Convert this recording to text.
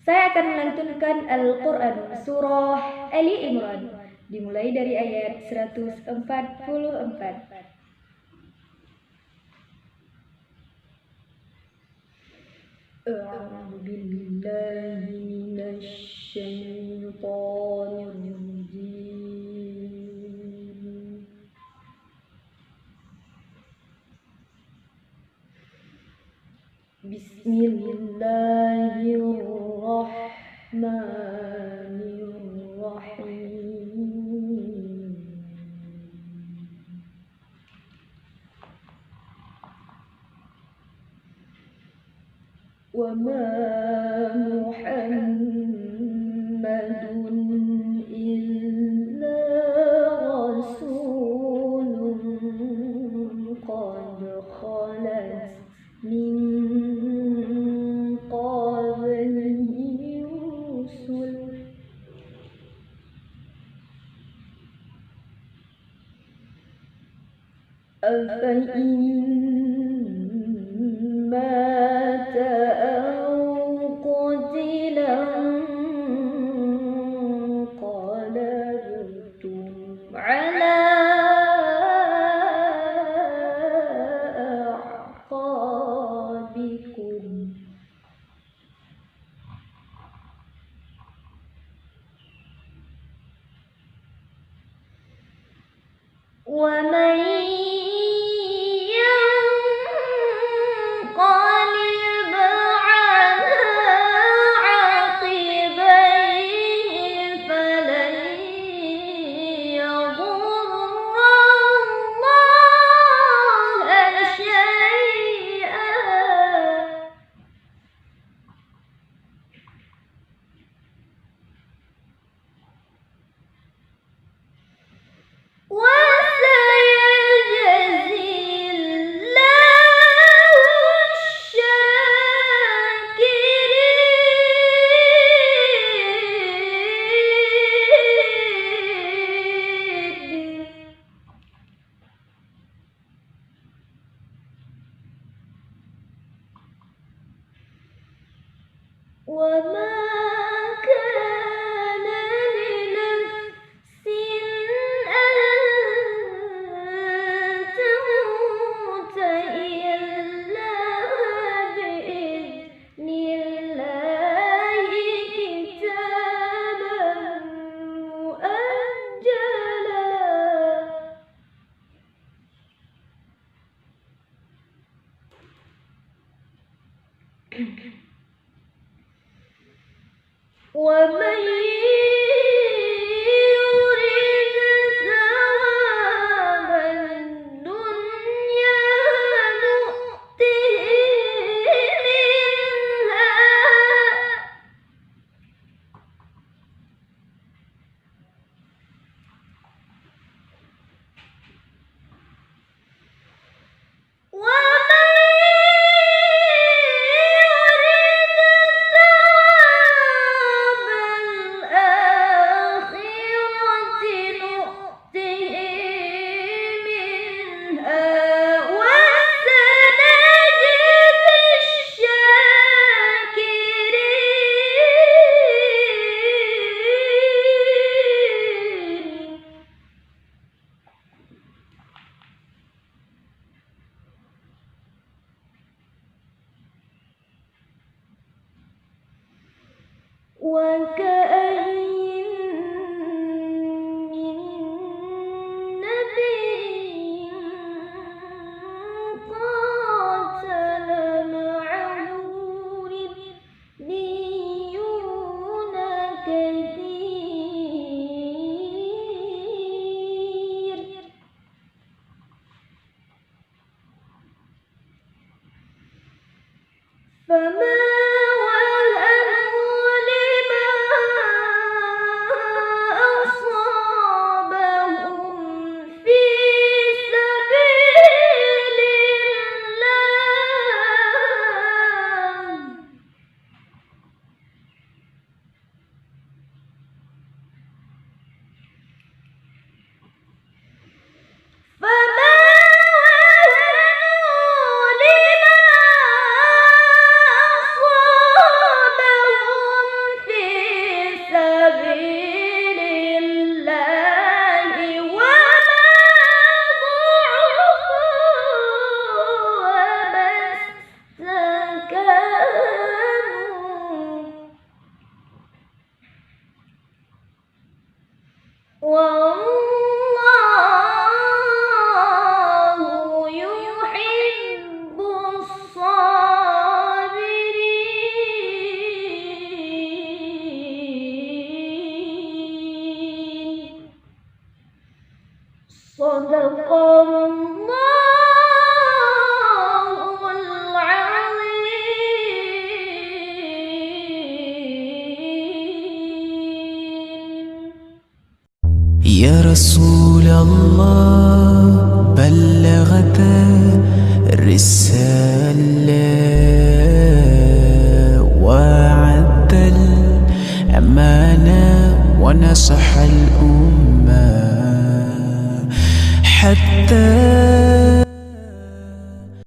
Saya akan melantunkan Al-Quran Surah Ali Imran, dimulai dari ayat 144. A'udzu billahi minasy syaithanir rajim. Bismillahirrahmanirrahim. Wa ma Muhammadun illa rasulun qad khalat min qablihi rusul afa in mata aw qutila qalabtum ala a'qabikum wa man yanqalib ala aqibaihi falan yadurra Allaha shay'an wa وما كان لنفس أن تموت إلا بإذن الله كتابا مؤجلا ومن يرد ثواب الدنيا نؤته منها وكأين من نبي قاتل معه ربيون كثير فما وهنوا لما يا رسول الله بلغت الرسالة وعد الأمانة ونصح الأمة حتى